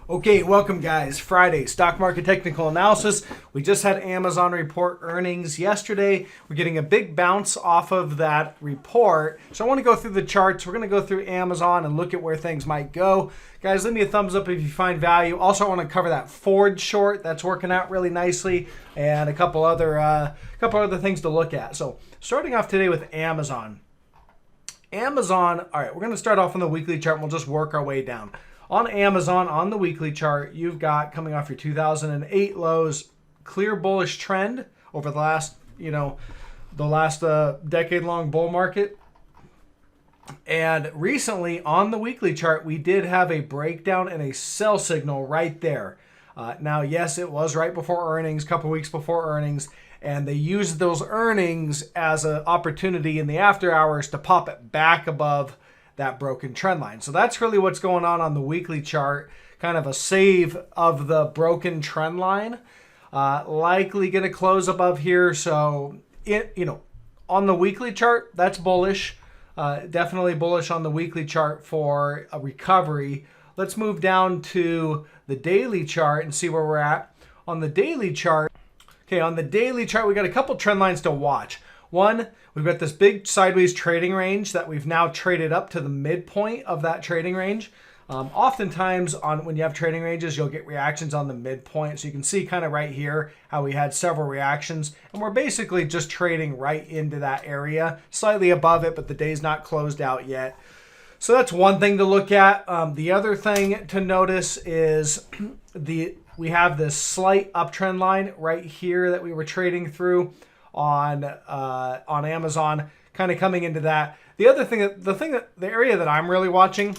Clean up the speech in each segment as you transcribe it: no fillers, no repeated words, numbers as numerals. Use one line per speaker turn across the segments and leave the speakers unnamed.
Okay, welcome guys. Friday, stock market technical analysis. We just had Amazon report earnings yesterday. We're getting a big bounce off of that report. So I want to go through the charts. We're going to go through Amazon and look at where things might go. Guys, leave me a thumbs up if you find value. Also, I want to cover that Ford short. That's working out really nicely, and a couple other things to look at. So starting off today with Amazon. All right, we're going to start off on the weekly chart and we'll just work our way down. On Amazon, on the weekly chart, you've got coming off your 2008 lows, clear bullish trend over the last, decade-long bull market. And recently, on the weekly chart, we did have a breakdown and a sell signal right there. Now, yes, it was right before earnings, a couple weeks before earnings, and they used those earnings as an opportunity in the after hours to pop it back above that broken trend line. So that's really what's going on the weekly chart, kind of a save of the broken trend line. Likely going to close above here. So, on the weekly chart, that's bullish. Definitely bullish on the weekly chart for a recovery. Let's move down to the daily chart and see where we're at. On the daily chart, we got a couple trend lines to watch. One, we've got this big sideways trading range that we've now traded up to the midpoint of that trading range. Oftentimes when you have trading ranges, you'll get reactions on the midpoint. So you can see kind of right here how we had several reactions, and we're basically just trading right into that area, slightly above it, but the day's not closed out yet. So that's one thing to look at. The other thing to notice is we have this slight uptrend line right here that we were trading through on Amazon, kind of coming into that. The area that I'm really watching,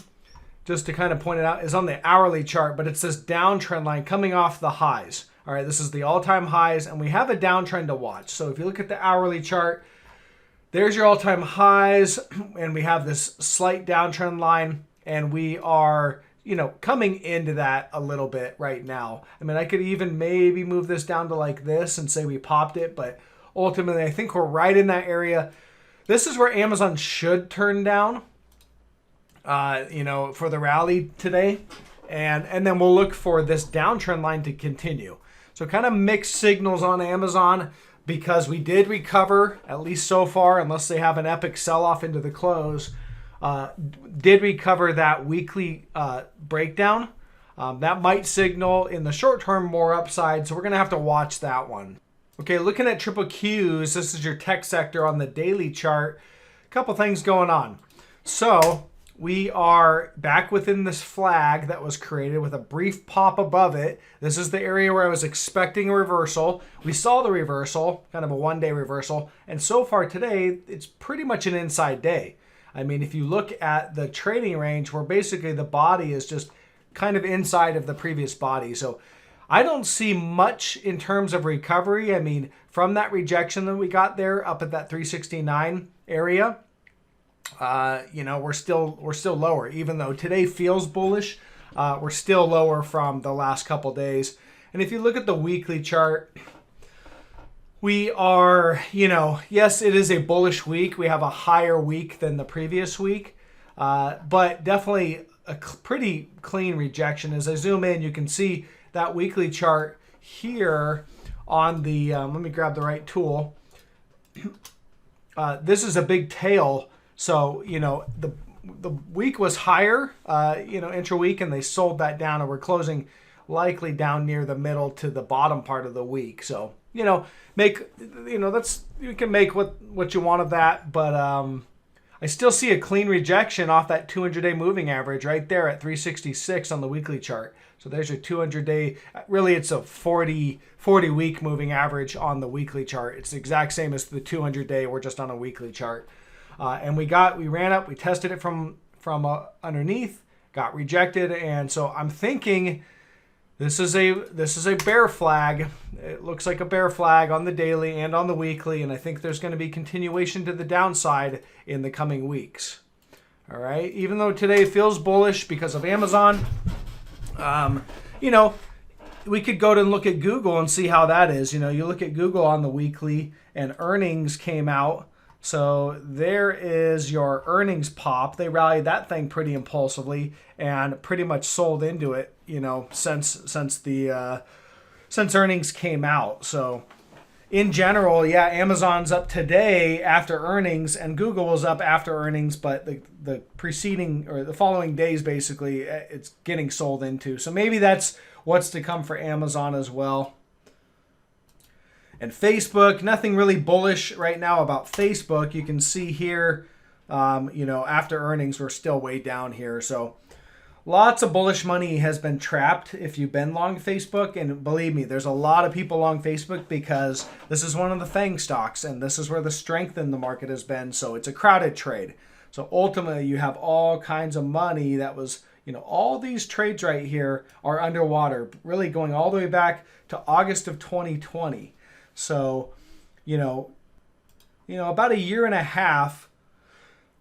just to kind of point it out, is on the hourly chart, but it's this downtrend line coming off the highs. All right, this is the all-time highs, and we have a downtrend to watch. So if you look at the hourly chart, there's your all-time highs, and we have this slight downtrend line, and we are coming into that a little bit right now. I mean, I could even maybe move this down to like this and say we popped it, but ultimately, I think we're right in that area. This is where Amazon should turn down, for the rally today. And then we'll look for this downtrend line to continue. So kind of mixed signals on Amazon because we did recover, at least so far, unless they have an epic sell-off into the close, did recover that weekly breakdown. That might signal in the short term more upside, so we're going to have to watch that one. Okay, looking at triple Qs, this is your tech sector on the daily chart. A couple things going on. So we are back within this flag that was created with a brief pop above it. This is the area where I was expecting a reversal. We saw the reversal, kind of a one-day reversal. And so far today, it's pretty much an inside day. I mean, if you look at the trading range where basically the body is just kind of inside of the previous body. So I don't see much in terms of recovery. I mean, from that rejection that we got there up at that 369 area, we're still lower. Even though today feels bullish, we're still lower from the last couple days. And if you look at the weekly chart, we are, yes, it is a bullish week. We have a higher week than the previous week, but definitely a pretty clean rejection. As I zoom in, you can see that weekly chart here on the, let me grab the right tool. This is a big tail. So, the week was higher, intra-week, and they sold that down, and we're closing likely down near the middle to the bottom part of the week. So, you can make what you want of that, but I still see a clean rejection off that 200-day moving average right there at 366 on the weekly chart. So there's your 200-day. Really, it's a 40-week moving average on the weekly chart. It's the exact same as the 200-day. We're just on a weekly chart. And we ran up. We tested it from underneath, got rejected, and so I'm thinking this is a bear flag. It looks like a bear flag on the daily and on the weekly, and I think there's going to be continuation to the downside in the coming weeks. All right, even though today feels bullish because of Amazon, we could go to look at Google and see how that is. You look at Google on the weekly, and earnings came out. So there is your earnings pop. They rallied that thing pretty impulsively and pretty much sold into it since earnings came out. So in general, yeah, Amazon's up today after earnings, and Google was up after earnings, but the preceding or the following days, basically, it's getting sold into. So maybe that's what's to come for Amazon as well. And Facebook, nothing really bullish right now about Facebook. You can see here, after earnings, we're still way down here. So lots of bullish money has been trapped if you've been long Facebook. And believe me, there's a lot of people long Facebook because this is one of the FANG stocks, and this is where the strength in the market has been. So it's a crowded trade. So ultimately, you have all kinds of money that was, all these trades right here are underwater, really going all the way back to August of 2020. So, about a year and a half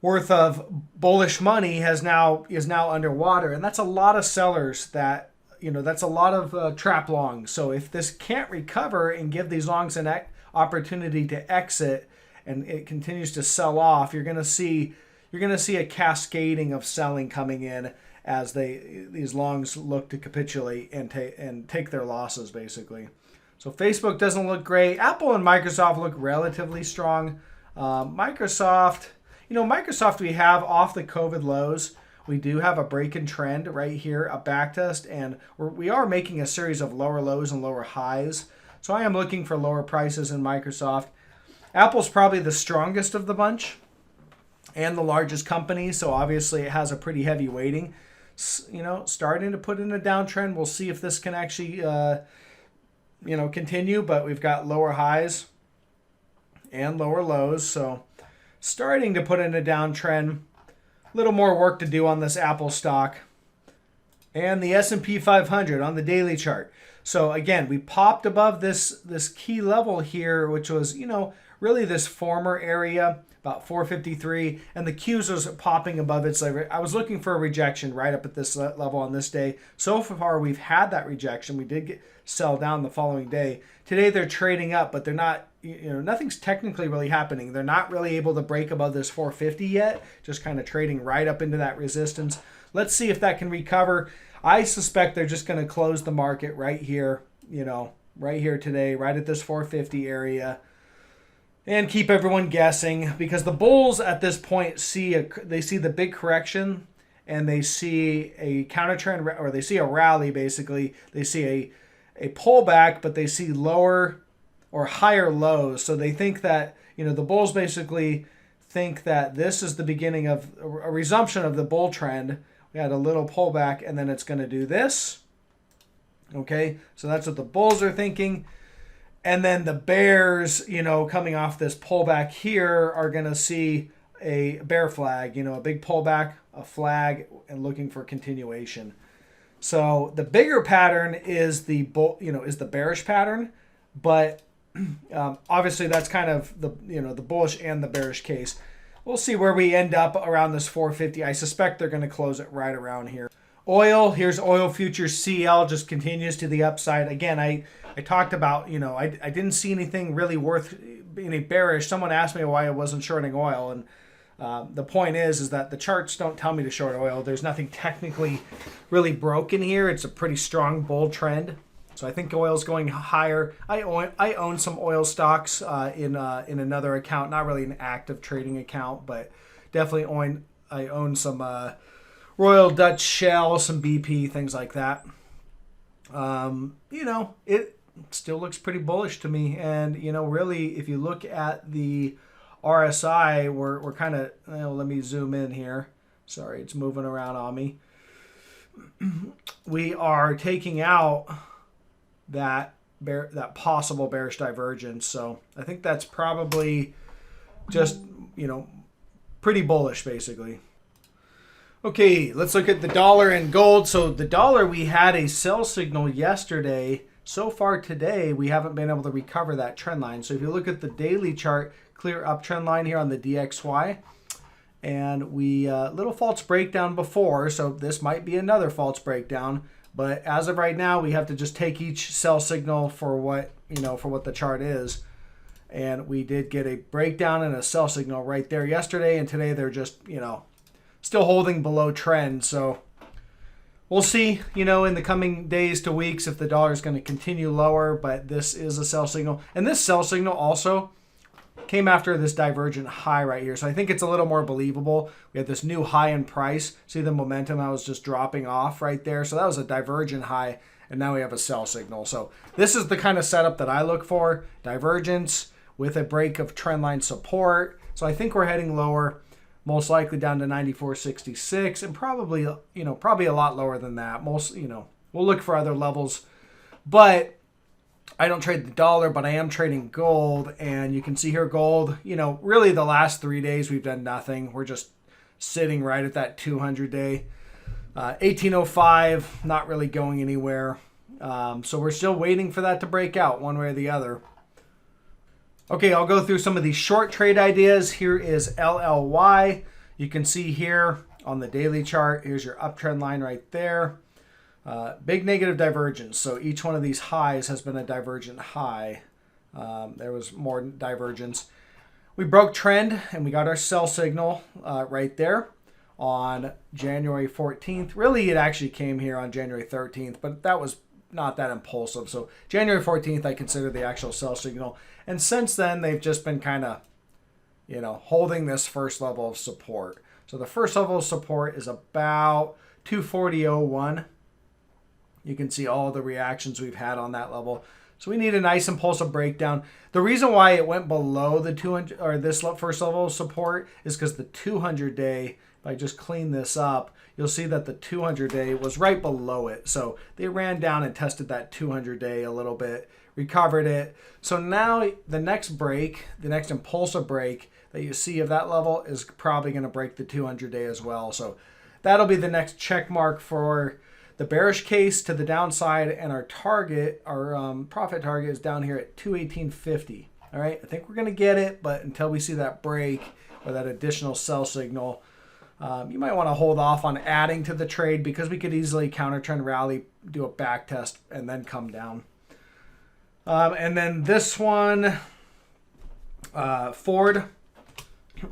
worth of bullish money is now underwater, and that's a lot of sellers that's a lot of trap longs. So if this can't recover and give these longs an opportunity to exit, and it continues to sell off, you're going to see a cascading of selling coming in as these longs look to capitulate and take their losses basically. So Facebook doesn't look great. Apple and Microsoft look relatively strong. Microsoft we have off the COVID lows. We do have a break in trend right here, a back test, and we are making a series of lower lows and lower highs. So I am looking for lower prices in Microsoft. Apple's probably the strongest of the bunch and the largest company, so obviously it has a pretty heavy weighting. Starting to put in a downtrend. We'll see if this can actually continue, but we've got lower highs and lower lows, so starting to put in a downtrend. A little more work to do on this Apple stock. And the S&P 500 on the daily chart. So again, we popped above this key level here, which was, really this former area, about 453, and the Qs was popping above it. So I was looking for a rejection right up at this level on this day. So far, we've had that rejection. We did sell down the following day. Today, they're trading up, but they're not, nothing's technically really happening. They're not really able to break above this 450 yet, just kind of trading right up into that resistance. Let's see if that can recover. I suspect they're just going to close the market right here, right here today, right at this 450 area, and keep everyone guessing, because the bulls at this point see the big correction, and they see a counter trend, or they see a rally basically. They see a pullback, but they see lower or higher lows. So they think that, the bulls basically think that this is the beginning of a resumption of the bull trend. We had a little pullback, and then it's going to do this. Okay, so that's what the bulls are thinking. And then the bears, coming off this pullback here, are going to see a bear flag, a big pullback, a flag, and looking for continuation. So the bigger pattern is the bearish pattern, but obviously that's kind of the bullish and the bearish case. We'll see where we end up around this 450. I suspect they're going to close it right around here. Oil, here's oil futures CL, just continues to the upside. Again, I talked about, I didn't see anything really worth being bearish. Someone asked me why I wasn't shorting oil, and the point is that the charts don't tell me to short oil. There's nothing technically really broken here. It's a pretty strong bull trend. So I think oil's going higher. I own some oil stocks in another account, not really an active trading account, but definitely I own some Royal Dutch Shell, some BP, things like that. It still looks pretty bullish to me. And, really, if you look at the RSI, we're kind of, let me zoom in here. Sorry, it's moving around on me. We are taking out that possible bearish divergence. So I think that's probably just, pretty bullish, basically. Okay, let's look at the dollar and gold. So the dollar, we had a sell signal yesterday. So far today, we haven't been able to recover that trend line. So if you look at the daily chart, clear uptrend line here on the DXY. And we, little false breakdown before, so this might be another false breakdown. But as of right now, we have to just take each sell signal for what the chart is. And we did get a breakdown and a sell signal right there yesterday. And today they're just, still holding below trend. So We'll see, in the coming days to weeks if the dollar is going to continue lower, but this is a sell signal. And this sell signal also came after this divergent high right here. So I think it's a little more believable. We had this new high in price. See the momentum? I was just dropping off right there. So that was a divergent high, and now we have a sell signal. So this is the kind of setup that I look for. Divergence with a break of trendline support. So I think we're heading lower, most likely down to 94.66, and probably a lot lower than that. We'll look for other levels, but I don't trade the dollar, but I am trading gold. And you can see here gold, really the last 3 days we've done nothing. We're just sitting right at that 200-day. 1805, not really going anywhere. So we're still waiting for that to break out one way or the other. Okay, I'll go through some of these short trade ideas. Here is LLY. You can see here on the daily chart, here's your uptrend line right there. Big negative divergence. So each one of these highs has been a divergent high. There was more divergence. We broke trend and we got our sell signal right there on January 14th. Really, it actually came here on January 13th, but that was not that impulsive. So January 14th, I consider the actual sell signal. And since then, they've just been kind of, holding this first level of support. So the first level of support is about 240.01. You can see all the reactions we've had on that level. So we need a nice impulsive breakdown. The reason why it went below the 200 or this first level of support is because the 200-day, if I just clean this up, you'll see that the 200-day was right below it. So they ran down and tested that 200-day a little bit, recovered it. So now the next break, the next impulsive break that you see of that level is probably going to break the 200-day as well. So that'll be the next check mark for the bearish case to the downside, and our target, our profit target is down here at 218.50. All right, I think we're going to get it, but until we see that break or that additional sell signal, you might want to hold off on adding to the trade because we could easily counter trend rally, do a back test, and then come down. And then this one, Ford.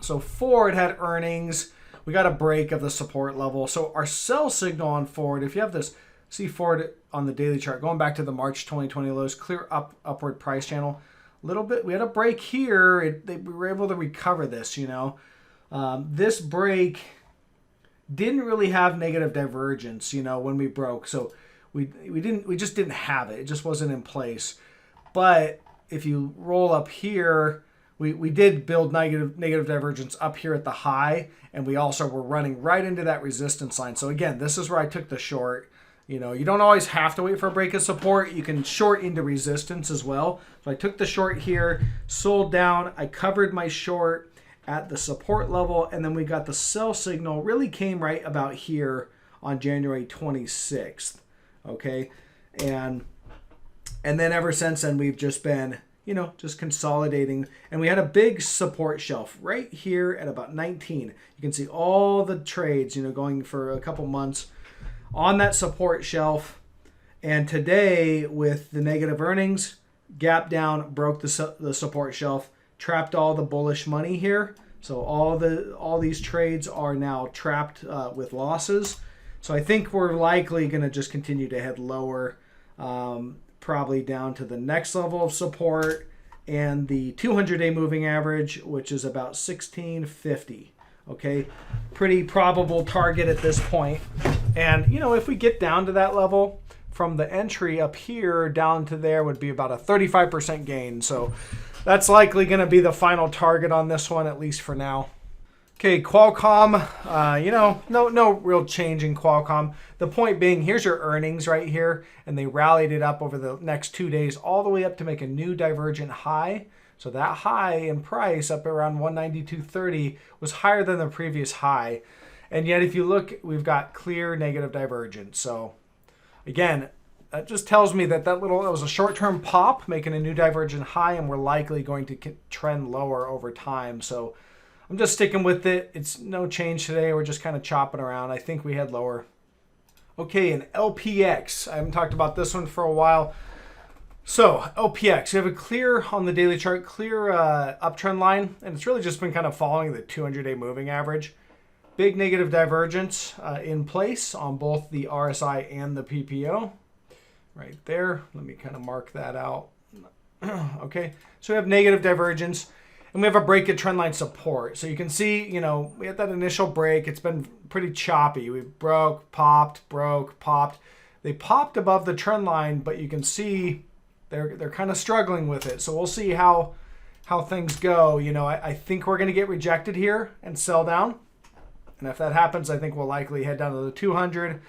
So Ford had earnings. We got a break of the support level. So our sell signal on Ford, if you have this, see Ford on the daily chart, going back to the March 2020 lows, clear upward price channel. A little bit, we had a break here. We were able to recover this, This break didn't really have negative divergence, when we broke. So we just didn't have it. It just wasn't in place. But if you roll up here, we did build negative divergence up here at the high, and we also were running right into that resistance line. So again, this is where I took the short. You don't always have to wait for a break of support. You can short into resistance as well. So I took the short here, sold down. I covered my short at the support level, and then we got the sell signal. Really came right about here on January 26th. Okay, and then ever since then we've just been just consolidating. And we had a big support shelf right here at about 19. You can see all the trades, going for a couple months on that support shelf. And today, with the negative earnings, gap down, broke the support shelf, trapped all the bullish money here. So all these trades are now trapped with losses. So I think we're likely going to just continue to head lower, probably down to the next level of support and the 200-day moving average, which is about 1650. Okay, pretty probable target at this point. And if we get down to that level, from the entry up here down to there would be about a 35% gain. So that's likely going to be the final target on this one, at least for now. Okay, Qualcomm, no real change in Qualcomm. The point being, here's your earnings right here, and they rallied it up over the next 2 days all the way up to make a new divergent high. So that high in price up around 192.30 was higher than the previous high. And yet if you look, we've got clear negative divergence. So again, that just tells me that was a short-term pop, making a new divergent high, and we're likely going to trend lower over time. So I'm just sticking with it. It's no change today. We're just kind of chopping around. I think we head lower. Okay, and LPX. I haven't talked about this one for a while. So LPX, we have a clear, on the daily chart, clear uptrend line, and it's really just been kind of following the 200-day moving average. big negative divergence in place on both the RSI and the PPO. Right there. Let me kind of mark that out. Okay, so we have negative divergence, and we have a break at trendline support. So you can see, you know, we had that initial break. It's been pretty choppy. We broke, popped. They popped above the trend line, but you can see they're kind of struggling with it. So we'll see how things go. You know, I think we're going to get rejected here and sell down. And if that happens, I think we'll likely head down to the 200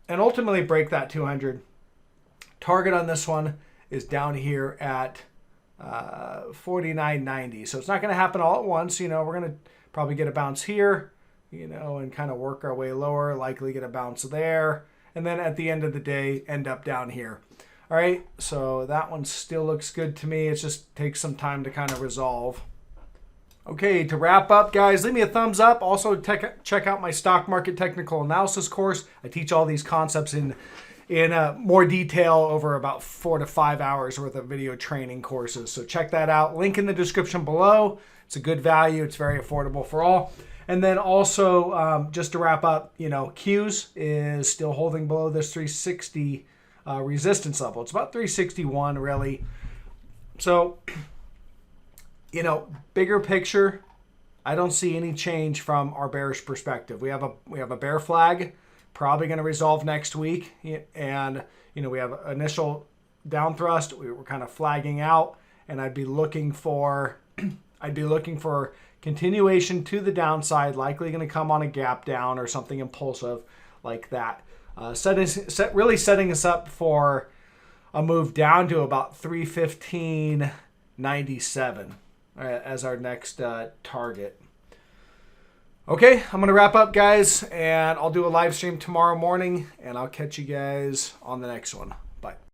and ultimately break that 200. Target on this one is down here at 49.90. So it's not going to happen all at once. You know, we're going to probably get a bounce here, you know, and kind of work our way lower, likely get a bounce there. And then at the end of the day, end up down here. All right, so that one still looks good to me. It just takes some time to kind of resolve. Okay, to wrap up, guys, leave me a thumbs up. Also, check out my stock market technical analysis course. I teach all these concepts in more detail over about 4 to 5 hours worth of video training courses. So check that out. Link in the description below. It's a good value. It's very affordable for all. And then also, just to wrap up, you know, Qs is still holding below this 360 resistance level. It's about 361 really. So, you know, bigger picture, I don't see any change from our bearish perspective. We have a bear flag, probably going to resolve next week, and you know, we have initial down thrust. We were kind of flagging out, and I'd be looking for continuation to the downside, likely going to come on a gap down or something impulsive like that. Really setting us up for a move down to about 315.97 as our next target. Okay, I'm going to wrap up, guys, and I'll do a live stream tomorrow morning, and I'll catch you guys on the next one.